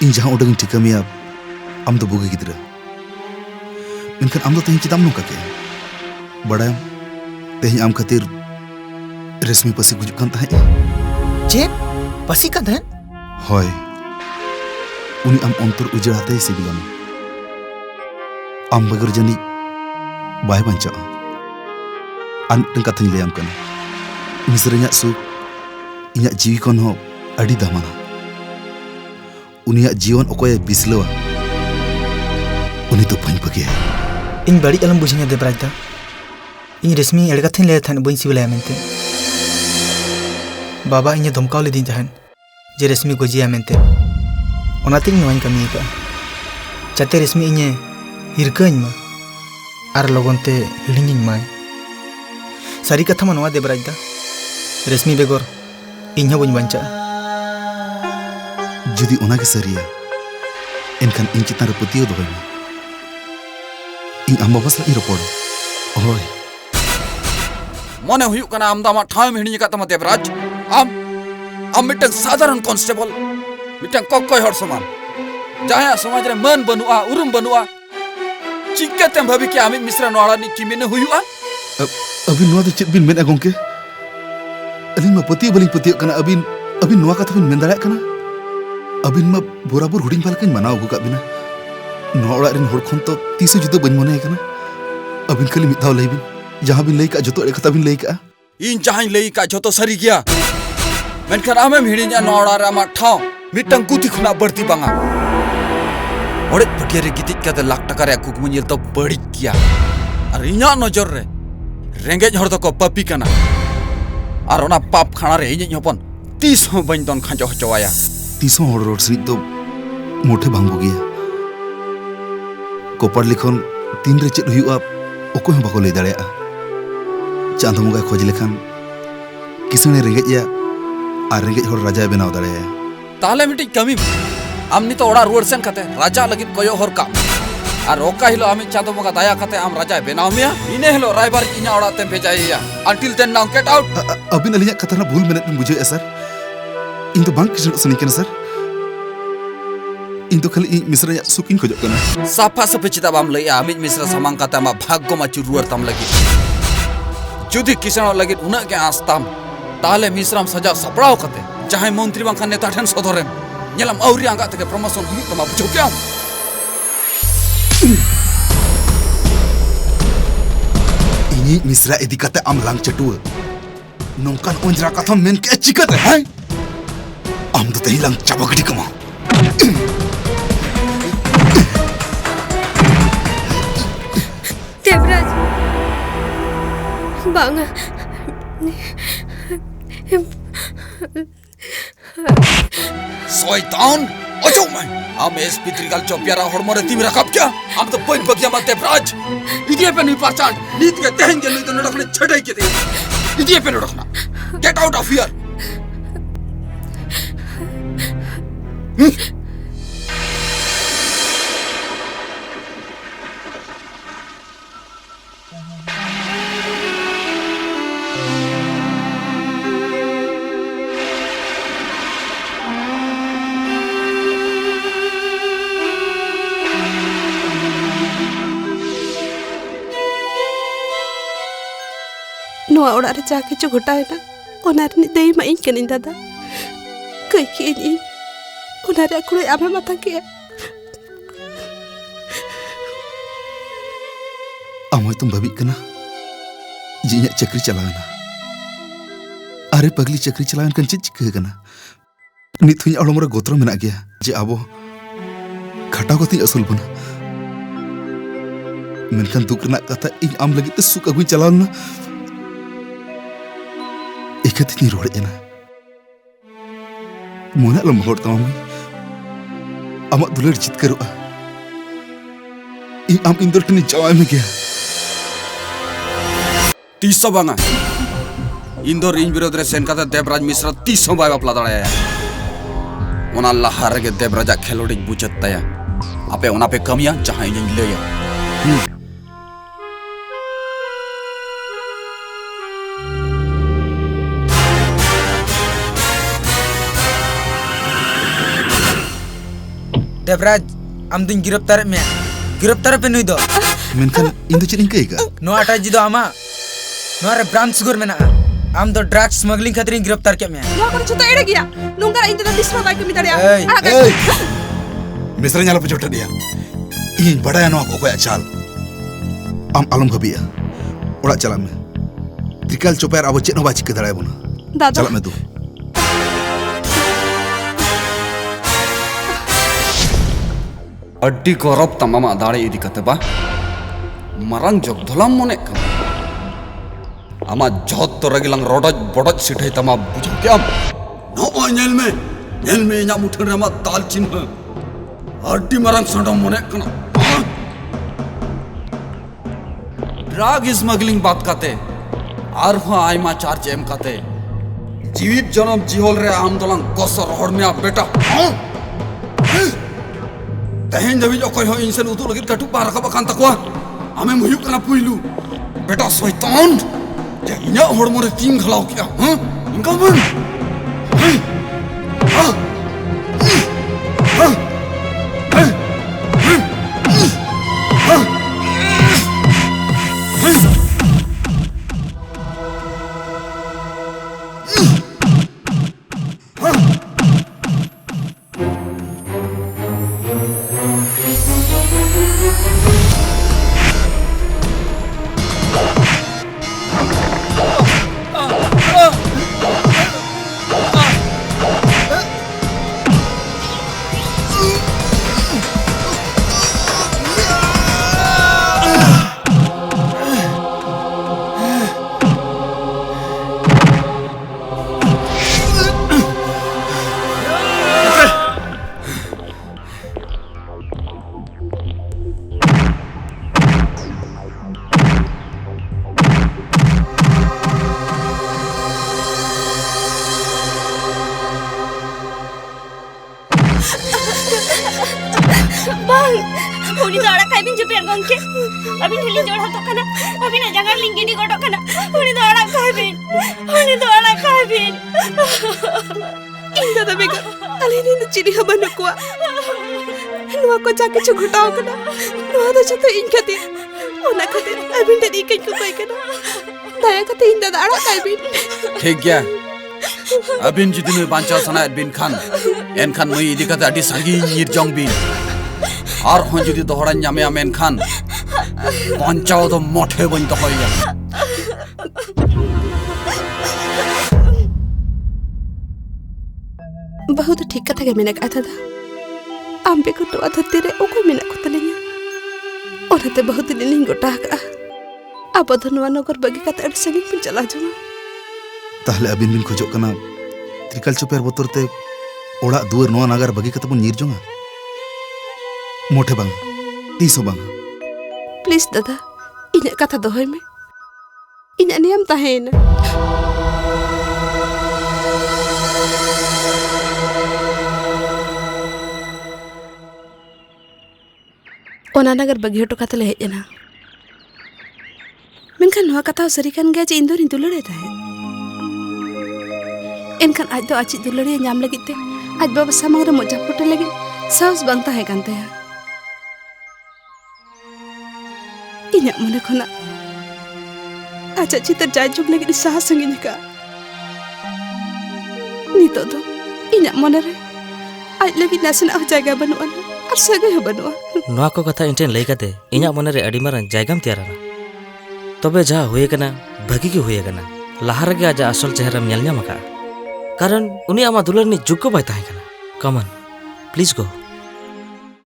इन जहां उडंग ठिका मिया आम दो बुगी गिद्रा मेनखान आम दो तेहिं चिदाम नोका के बड़ायम तेहिं आम खातिर रेशमी पसी गुजुक कान ताहे चेत पसी का धन होय उनी आम अंतर उजड़ाते सिबिलम आम बगर जनी बाय बांचा आन कथाñ लैयाम कना मिसरanya सुख इᱧᱟᱜ जीवी खन हो अड़ी दामाना उनियाग जीवन ओकोय बिसलवा उनी तो बाñ पगे इन बड़ी अलम बुझिया देवराज दा इन रेशमी एड़ कथाñ लैया थान बई सिबिलाया मेनते बाबा इन धमकाव लेदी तहन जे रेशमी गोजिया मेनते ओनाते नोवाñ कमी का जाते रेशमी इñe हिरकाñ मा आर लगनते हिड़िंगिñ माय सारी कथा मा नोवा देवराज दा रेशमी बेगर इन बई बांचा जुदी ओनागे सरिया एनखान इन चितान रे पतियो दोहय मे इन आम बाबा सला रोपड़ ओय मने हुयु कना आम दामा ठाम हिणी का तमा देवराज आम मिटन साधारण कांस्टेबल मिटन कोकोय हर समान जहां समाज रे मन बनुआ उरुम बनुआ चिक्कातेम भाबी के आमी मिश्रा नोड़ा नि किमिने हुयुआ अबिन नोआ दो चेत बिन मेन गोंके अलिन मा पतियो बलिन पतियो कना अबिन नोआ कथा बिन मेन दाड़ाय कना अबिन मा बराबर हुडिंग बालकाñ मानाव अगु का बिना नोआ ओड़ा रेन होड़ खन तो तीसो जुदा बन मने कना अबिन खाली मिद धाव लई बिन जहां बिन लई का जतो एड़े कथा बिन लई का इन जहां लई का जतो सरी गया मेनखान आमेम हिड़िया नोड़ा रे आमा ठाव मिटन गुति खुना बढ़ती बांगा ओड़े पटिया रे गितिज काते लाख टका रे कुकमु नेल तो बड़ी किया और इना नजर रे रेंगेज हर दको पापी कना और ओना पाप खाना रे इᱧ हपन तीस हो बन दोन खांजो हचवाया तीसों होड़ रोड सिट तो मोठे भांग बुगिया कोपार लिखन तीन रे चेद हुयुआ ओको हम बाको लई दाड़ेया चांद मुगा खोज लेखान किसने रेंगेजया और रेंगेज होड़ राजा बनाव दाड़ेया ताले मिटी कमी आम नितो ओड़ा रुआर सेन खाते राजा लगित कयो हर का और ओका हिलो आमी चांदो मुगा दाया खाते आम राजा बनाव मिया इने हिलो रायबार इña ओड़ा ते भेजाइया until then now get out अबिन अलिया कथा ना भूल मेने बुझे सर इन तो बांक किसनो सनी कना सर इन तो खाली मिश्रा सुकिन खोजो कना साफा सफे चिता बाम लैया आमी मिश्रा समांग काते मा भाग्य मा चुरुआर ताम लगी जुदी किसनो लगी उना के आस्ताम ताले मिश्राम सजा सपड़ाव काते जहां मंत्री बांखान नेता ठन सदरेम नेलाम औरी आंगा तके प्रमोशन हुई तमा बुझो क्या इनी मिश्रा इदी काते आम लांग चटुआ नोंकान ओंजरा कथा मेन के चिकत है आम तो तही लांग चाबगड़ी कमा देवराज बांगा शैतान अजो मैं आम एसपी त्रिकाल चौपियारा हड़मरे तिमी रखब क्या आम तो पइन बगिया मत देवराज इदिए पे नहीं पहचान नीत के तेहेंगे नहीं तो नडखने छटाई के दे इदिए पे नडखना गेट आउट ऑफ हियर नोआ ओड़ा रे जाके जो घटाएना ओनार नि देई मा इन कनिन दादा कई के इन ओनारे कुड़े आमे माथा के आमोय तुम भाभी कना जिया चक्री चलाना अरे पगली चक्री चलान कन चिक कना नित हुई अड़मरे गोत्र मेना गया जे आबो खटाव कथि असुल बना मेनखान दुख रना कथा इन आम लगी ते सुख अगुई चलाना एकति रोड एना मोना लम होड़ तमाम आमा दुलर चितकरोआ इन आम इंदर टनी जवाय में गया तीसो बांगा इंदोर इन विरोध रे सेन काते देवराज मिश्रा तीसो बाय बापला दाड़ाया ओना लहार गे देवराज खेलोड़ी बुझत तया आपे ओना पे कमिया जहां इन लया देवराज आम दिन गिरफ्तार में गिरफ्तार पे नुई दो मेनखान इन दो चेद इंका नो आटा जी दो आमा नो रे ब्रांच सुगर में ना आम दो ड्रग्स स्मगलिंग खातिर गिरफ्तार के में ᱱᱚᱣᱟ ᱠᱚᱫᱚ ᱡᱚᱛᱚ ᱮᱲᱮ ᱜᱮᱭᱟ ᱱᱚᱝᱠᱟ ᱤᱧ ᱫᱟᱫᱟ ᱫᱤᱥᱢᱟ ᱵᱟᱭ ᱠᱟᱹᱢᱤ ᱫᱟᱲᱮᱭᱟᱜᱼᱟ Hey, मिस्र nyala pejota dia ᱤᱧ ᱵᱟᱰᱟᱭᱟ ᱱᱚᱣᱟ ᱠᱚ ᱚᱠᱚᱭᱟᱜ ᱪᱟᱞ ᱟᱢ ᱟᱞᱚᱢ ᱵᱷᱟᱹᱵᱤᱭᱟ ᱚᱲᱟᱜ ᱪᱟᱞᱟᱜ ᱢᱮ ᱛᱨᱤᱠᱟᱞ ᱪᱚᱯᱮᱨ ᱟᱵᱚ ᱪᱮᱫ ᱦᱚᱸ ᱵᱟᱭ ᱪᱤᱠᱟᱹ ᱫᱟᱲᱮᱭᱟᱵᱚᱱᱟ ᱫᱟᱫᱟ ᱪᱟᱞᱟᱜ ᱢᱮ ᱛᱩ अड्डी गौरव तमाम दाड़े इदी कते बा मरंग जग धोलाम मने कन आमा जहत तो रगिलांग रोडज बडज सिठै तमा बुझो क्या नो नेल में इना मुठन रे मा ताल चिन्ह अड्डी मरंग सडम मने कन ड्रग स्मगलिंग बात कते आर हो आइमा चार्ज एम कते जीवित जन्म जिहोल रे आम दोलांग कसर हड़ में बेटा तहें जब जो कोई हो इंसान उतु लगित कटु पार का बकान तकवा हमें मुयुक कना पुइलु बेटा शैतान जे इना हड़ मोरे तीन खलाओ क्या हां इनका बन bang uni do arak kai bin jupi gongke abin hili jor hato kana abin jangan linggi di godok kana uni do arak kai bin ᱤᱧ ᱫᱟᱫᱟ ᱵᱮᱜᱚᱨ ᱟᱞᱮ ᱨᱮᱱ ᱫᱚ ᱪᱤᱞᱤ ᱦᱚᱸ ᱵᱟᱹᱱᱩᱜ ᱠᱚᱣᱟ ᱱᱚᱣᱟ ᱠᱚ ᱡᱟ ᱠᱤᱪᱷᱩ ᱜᱷᱚᱴᱟᱣ ᱠᱟᱱᱟ ᱱᱚᱣᱟ ᱫᱚ ᱡᱚᱛᱚ ᱤᱧ ᱠᱷᱟᱹᱛᱤᱨ ᱚᱱᱟ ᱠᱷᱟᱹᱛᱤᱨ ᱟᱹᱵᱤᱱ ᱴᱷᱮᱱ ᱤᱠᱟᱹᱧ ᱠᱚᱠᱚᱭ ᱠᱟᱱᱟ ᱫᱟᱭᱟ ᱠᱟᱛᱮ ᱤᱧ ᱫᱟᱫᱟ ᱟᱲᱟᱜ ᱠᱟᱭ ᱵᱤᱱ ठीक गया अबिन जुदी नुई बांचा सना बिन खान एन खान नुई इदी कते अडी सागी निर्जंग बिन और हो जुदी दोहरा ᱧᱟᱢᱮ ᱟᱢ एन खान बांचाओ तो मोठे बन तो होइया बहुत ठीक कथा गे मेना कथा दा आम बेको तो धरती रे ओको मेना को तलेnya ओनाते बहुत दिन लिंग गोटा का अब धनवा नगर बगी कते अड संगी पिन चला जमा ताहले अबिन बिन खोजो कना त्रिकाल चोपेर बोतरते ओड़ा दुआर नोआ नागार बगी कते बन निर्जोंगा मोठे बांग तीसो बांग प्लीज दादा इना कथा दोहय में इना नियम ताहेना ओना नगर बगी हटो कते ले हेजना मेनखान नोआ कथा सरी कान गया जे इन दोरिन दुलड़े ताहे एनखान आज दो आची दुलड़े नाम लगित ते आज बाबा सामंग रे मोजा फुटे लगे साहस बांग ताहे कान ते इना मने खना आचा चितर जाय जुग लगे साहस संगिन का नितो दो इना मने रे आज लगी नासना जायगा बनुआ और सगे बनुआ नोआ को कथा इंटेन लई कते इना मने रे अडी मारन जायगाम तैयारना तबे जा हुए कना भागी के हुए कना लाहा रगे आजा असल चेहराम नेल ᱧᱟᱢ ᱟᱠᱟ कारण उनी आमा दुलरनी जुग को बाय ताहे कना कमन प्लीज गो